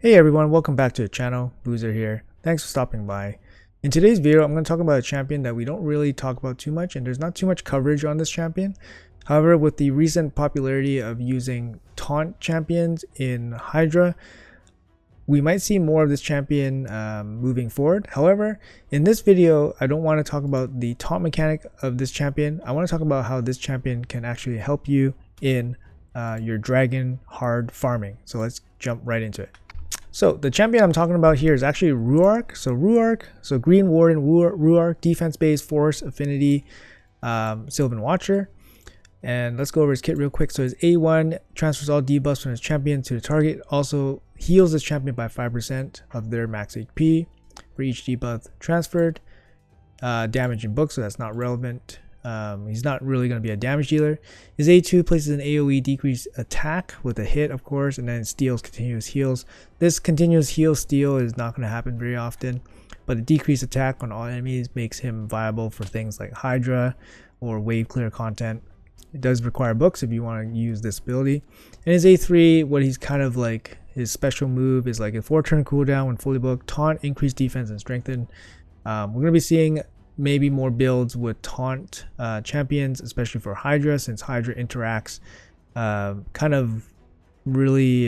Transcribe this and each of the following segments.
Hey everyone, welcome back to the channel. Boozer here. Thanks for stopping by. In today's video, I'm going to talk about a champion that we don't really talk about too much, and there's not too much coverage on this champion. However, with the recent popularity of using taunt champions in Hydra, we might see more of this champion moving forward. However, in this video, I don't want to talk about the taunt mechanic of this champion. I want to talk about how this champion can actually help you in your dragon hard farming. So let's jump right into it. So the champion I'm talking about here is actually Ruarc. So Greenwarden, Ruarc, defense base, force, affinity, Sylvan Watcher. And let's go over his kit real quick. So his A1 transfers all debuffs from his champion to the target. Also heals his champion by 5% of their max HP for each debuff transferred. Damage in book, so that's not relevant. He's not really going to be a damage dealer. His A2 places an AoE decrease attack with a hit, of course, and then steals continuous heals. This continuous heal steal is not going to happen very often, but a decreased attack on all enemies makes him viable for things like Hydra or wave clear content. It does require books if you want to use this ability. And his A3, what he's kind of like, his special move is like a 4-turn cooldown when fully booked, taunt, increase defense, and strengthen. We're going to be seeing maybe more builds with taunt champions, especially for Hydra, since Hydra interacts kind of really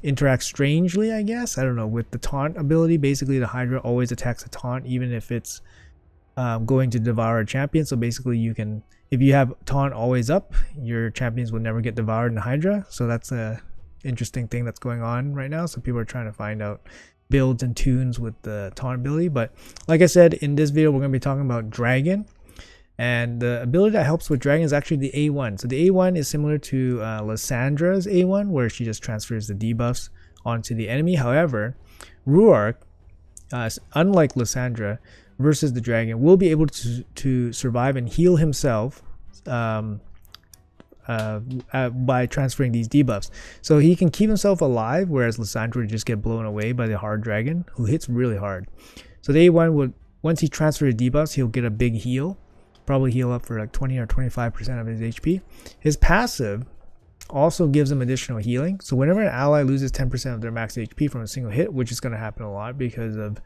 interacts strangely, I guess. I don't know, with the taunt ability. Basically the Hydra always attacks a taunt even if it's going to devour a champion. So basically you can, if you have taunt always up, your champions will never get devoured in Hydra. So that's a interesting thing that's going on right now. So people are trying to find out builds and tunes with the taunt ability. But like I said, in this video we're going to be talking about Dragon, and the ability that helps with Dragon is actually the A1. So the A1 is similar to Lyssandra's A1, where she just transfers the debuffs onto the enemy. However, Ruarc, unlike Lysandra, versus the Dragon, will be able to survive and heal himself by transferring these debuffs. So he can keep himself alive, whereas Lysandra would just get blown away by the hard dragon, who hits really hard. So the A1 would, once he transfers debuffs, he'll get a big heal, probably heal up for like 20 or 25% of his HP. His passive also gives him additional healing. So whenever an ally loses 10% of their max HP from a single hit, which is going to happen a lot because of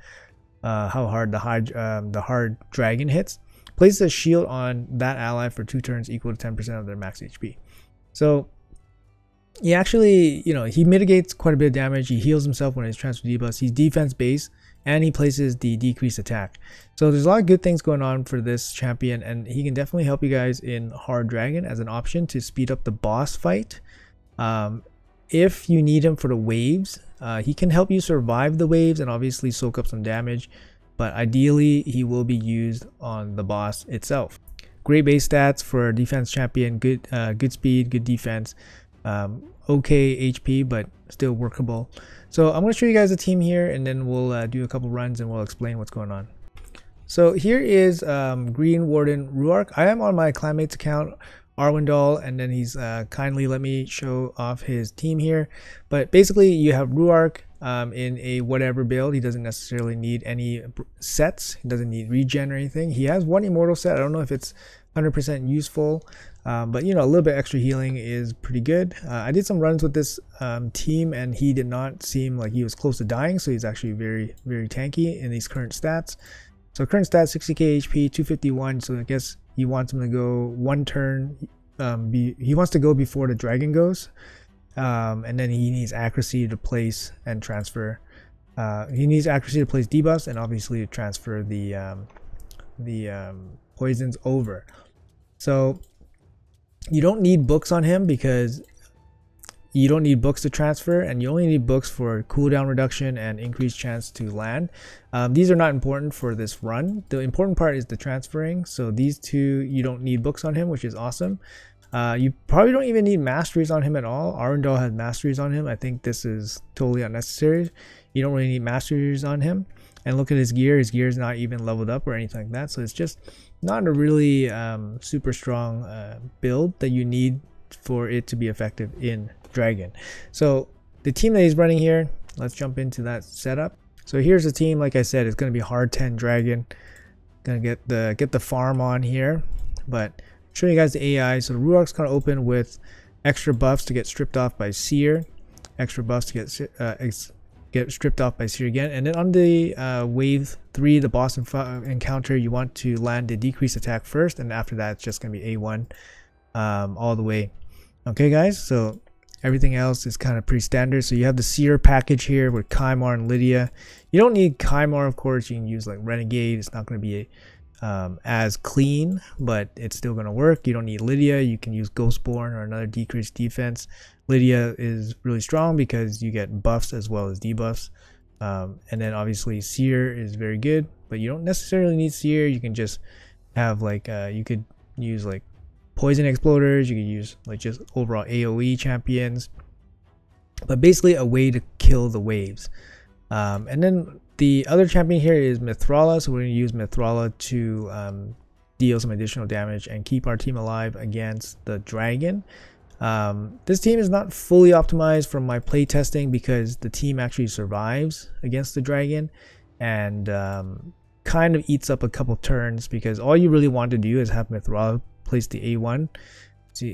how hard the hard dragon hits, places a shield on that ally for 2 turns equal to 10% of their max HP. So he actually, he mitigates quite a bit of damage. He heals himself when he's transferred debuffs. He's defense based, and he places the decreased attack. So there's a lot of good things going on for this champion, and he can definitely help you guys in hard dragon as an option to speed up the boss fight. If you need him for the waves, he can help you survive the waves and obviously soak up some damage. But ideally he will be used on the boss itself. Great base stats for a defense champion, good speed, good defense, okay HP, but still workable. So I'm going to show you guys the team here, and then we'll do a couple runs and we'll explain what's going on. So here is Greenwarden Ruarc. I am on my Clanmates account, Arwindal, and then he's kindly let me show off his team here. But basically you have Ruarc in a whatever build. He doesn't necessarily need any sets. He doesn't need regen or anything. He has one immortal set. I don't know if it's 100% useful, but a little bit extra healing is pretty good. I did some runs with this team, and he did not seem like he was close to dying, so he's actually very, very tanky in these current stats. So current stats, 60k HP, 251. So I guess he wants him to go 1 turn. He wants to go before the dragon goes. And then he needs accuracy to place and transfer. He needs accuracy to place debuffs, and obviously to transfer the poisons over. So you don't need books on him, because you don't need books to transfer, and you only need books for cooldown reduction and increased chance to land. These are not important for this run. The important part is the transferring. So these two, you don't need books on him, which is awesome. You probably don't even need masteries on him at all. Arundel has masteries on him. I think this is totally unnecessary. You don't really need masteries on him. And look at his gear. His gear is not even leveled up or anything like that. So it's just not a really super strong build that you need for it to be effective in Dragon. So the team that he's running here, let's jump into that setup. So here's the team. Like I said, it's going to be hard 10 Dragon. Gonna get the farm on here, but show you guys the AI. So the Ruarc's kind of open with extra buffs to get stripped off by Seer, extra buffs to get get stripped off by Seer again. And then on the wave 3, the boss encounter, you want to land the decrease attack first, and after that it's just going to be A1 all the way. Okay guys, so everything else is kind of pretty standard. So you have the Seer package here with Kymar and Lydia. You don't need Kymar, of course. You can use like Renegade. It's not going to be as clean, but it's still going to work. You don't need Lydia. You can use Ghostborn or another decreased defense. Lydia is really strong because you get buffs as well as debuffs. And then obviously Seer is very good, but you don't necessarily need Seer. You can just have like you could use like poison exploders. You could use like just overall AoE champions, but basically a way to kill the waves. And then the other champion here is Mithrala, so we're going to use Mithrala to deal some additional damage and keep our team alive against the dragon. This team is not fully optimized from my play testing because the team actually survives against the dragon and kind of eats up a couple turns, because all you really want to do is have Mithrala place the A1. See,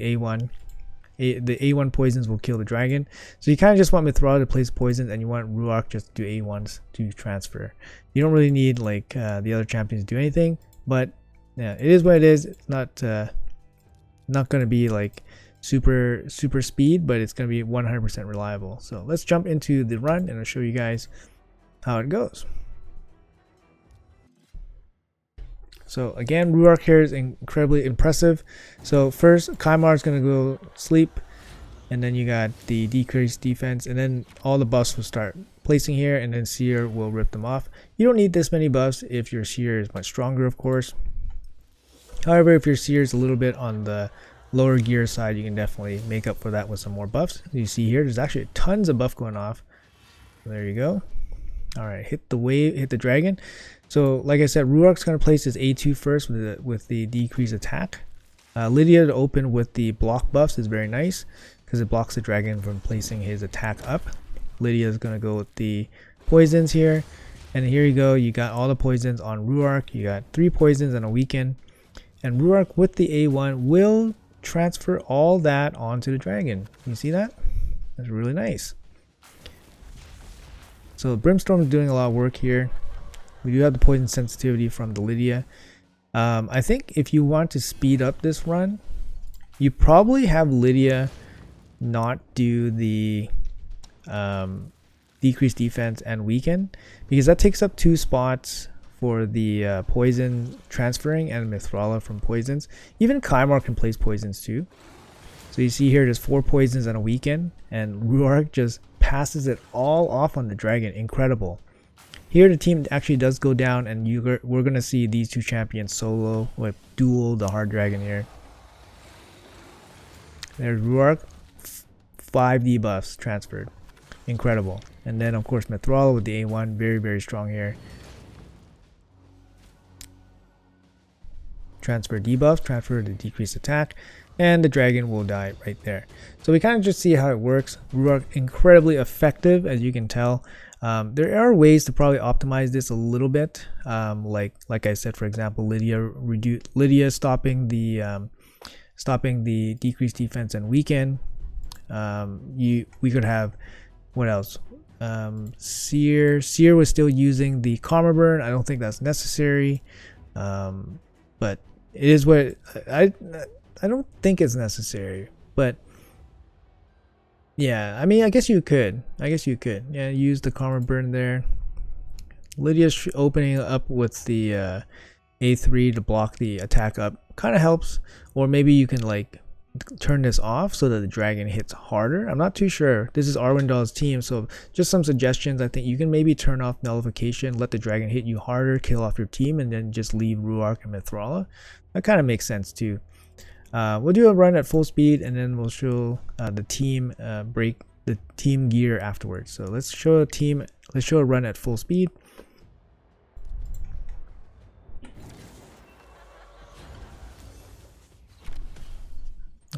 the A1 poisons will kill the dragon. So you kind of just want Mithrala to place poisons, and you want Ruarc just to do A1s to transfer. You don't really need like the other champions to do anything, but yeah, it is what it is. It's not going to be like super speed, but it's going to be 100% reliable. So let's jump into the run and I'll show you guys how it goes. So again, Ruarc here is incredibly impressive. So first, Kymar is going to go sleep, and then you got the decreased defense, and then all the buffs will start placing here, and then Seer will rip them off. You don't need this many buffs if your Seer is much stronger, of course. However, if your Seer is a little bit on the lower gear side, you can definitely make up for that with some more buffs. You see here, there's actually tons of buff going off. There you go. All right, hit the wave, hit the dragon. So like I said, Ruarc's going to place his A2 first with the decreased attack. Lydia to open with the block buffs is very nice because it blocks the dragon from placing his attack up. Lydia is going to go with the poisons here. And here you go, you got all the poisons on Ruarc. You got 3 poisons and a weaken. And Ruarc with the A1 will transfer all that onto the dragon. You see that? That's really nice. So Brimstone is doing a lot of work here. We do have the poison sensitivity from the Lydia. I think if you want to speed up this run, you probably have Lydia not do the decreased defense and weaken, because that takes up 2 spots for the poison transferring and Mithrala from poisons. Even Kymar can place poisons too. So you see here there's 4 poisons and a weaken, and Ruarc just passes it all off on the dragon. Incredible. Here the team actually does go down, and we're going to see these 2 champions solo, like duel the hard dragon here. There's Ruarc, 5 debuffs transferred. Incredible. And then of course Mithrala with the A1, very strong here. Transfer debuffs, transfer the decreased attack, and the dragon will die right there. So we kind of just see how it works. Ruarc incredibly effective, as you can tell. There are ways to probably optimize this a little bit, like I said, for example, Lydia stopping the decreased defense and weaken. We could have, what else? Seer was still using the Karma Burn. I don't think that's necessary, but it is what I don't think it's necessary, but yeah, I mean, I guess you could. Yeah, use the Karma Burn there. Lydia's opening up with the A3 to block the attack up. Kind of helps. Or maybe you can like turn this off so that the dragon hits harder. I'm not too sure. This is Arwindal's team, so just some suggestions. I think you can maybe turn off nullification, let the dragon hit you harder, kill off your team, and then just leave Ruarc and Mithrala. That kind of makes sense too. We'll do a run at full speed, and then we'll show the team break the team gear afterwards. So let's show a run at full speed.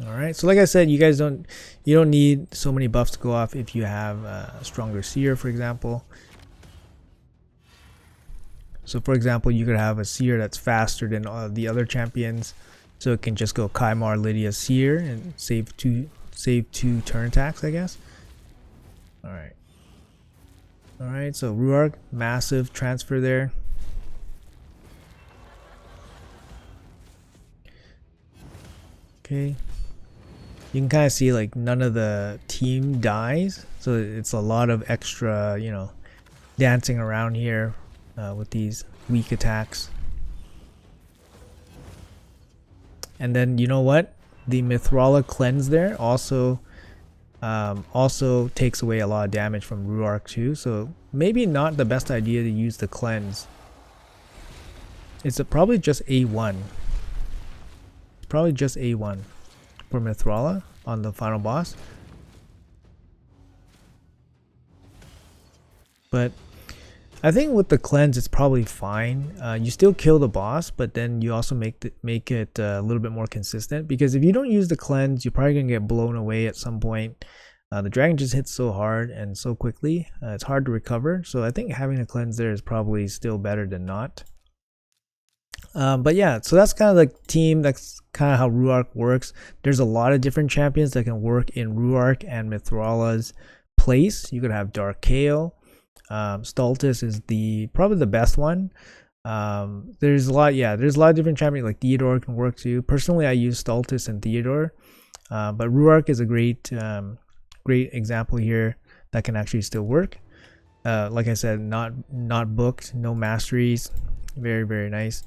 All right, so like I said, you don't need so many buffs to go off if you have a stronger Seer, for example. So for example, you could have a Seer that's faster than the other champions, so it can just go Kymar, Lydia, Seer, and save two turn attacks, I guess. All right. Alright, so Ruarc, massive transfer there. Okay. You can kind of see like none of the team dies. So it's a lot of extra, you know, dancing around here with these weak attacks. And then you know what? The Mithrala cleanse there also takes away a lot of damage from Ruarc too. So maybe not the best idea to use the cleanse. It's probably just A1. Probably just A1 for Mithrala on the final boss. But I think with the cleanse it's probably fine. You still kill the boss, but then you also make it a little bit more consistent, because if you don't use the cleanse, you're probably gonna get blown away at some point. The dragon just hits so hard and so quickly, it's hard to recover. So I think having a cleanse there is probably still better than not. But yeah, so that's kind of like team. That's kind of how Ruarc works. There's a lot of different champions that can work in Ruarc and Mithrala's place. You could have Dark Kael. Stultus is probably the best one. There's a lot of different champions, like Theodore can work too. Personally, I use Stultus and Theodore, but Ruarc is a great example here that can actually still work. Like I said, not booked, no masteries, very, very nice.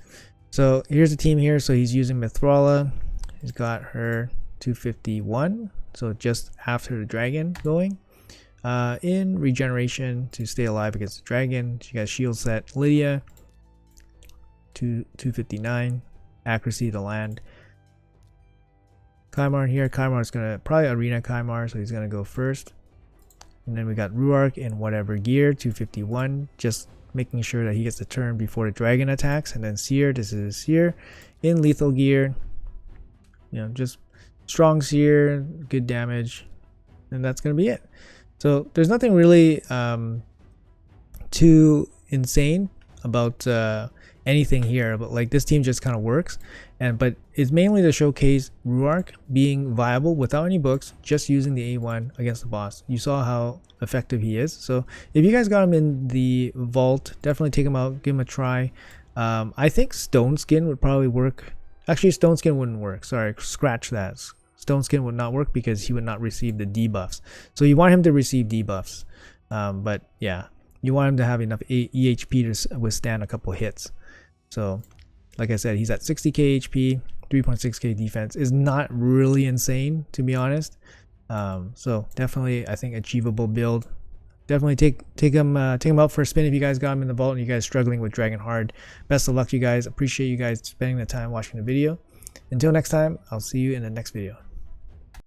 So here's the team here. So he's using Mithrala. He's got her 251, so just after the dragon going. In regeneration to stay alive against the dragon. She got shield set. Lydia 259, accuracy to land. Kymar here. Kymar is gonna probably arena Kymar, so he's gonna go first. And then we got Ruarc in whatever gear, 251, just making sure that he gets the turn before the dragon attacks. And then Seer, this is Seer in lethal gear. You know, just strong Seer, good damage, and that's gonna be it. So there's nothing really too insane about anything here, but like this team just kind of works, but it's mainly to showcase Ruarc being viable without any books, just using the A1 against the boss. You saw how effective he is. So if you guys got him in the vault, definitely take him out, give him a try. I think Stone Skin would probably work. Actually, Stone Skin wouldn't work. Sorry, scratch that. Stone Skin would not work because he would not receive the debuffs. So you want him to receive debuffs. But yeah, you want him to have enough EHP to withstand a couple hits. So like I said, he's at 60k HP, 3.6k defense. Is not really insane, to be honest. So definitely, I think, achievable build. Definitely take him out for a spin if you guys got him in the vault and you guys struggling with Dragon Hard. Best of luck to you guys. Appreciate you guys spending the time watching the video. Until next time, I'll see you in the next video.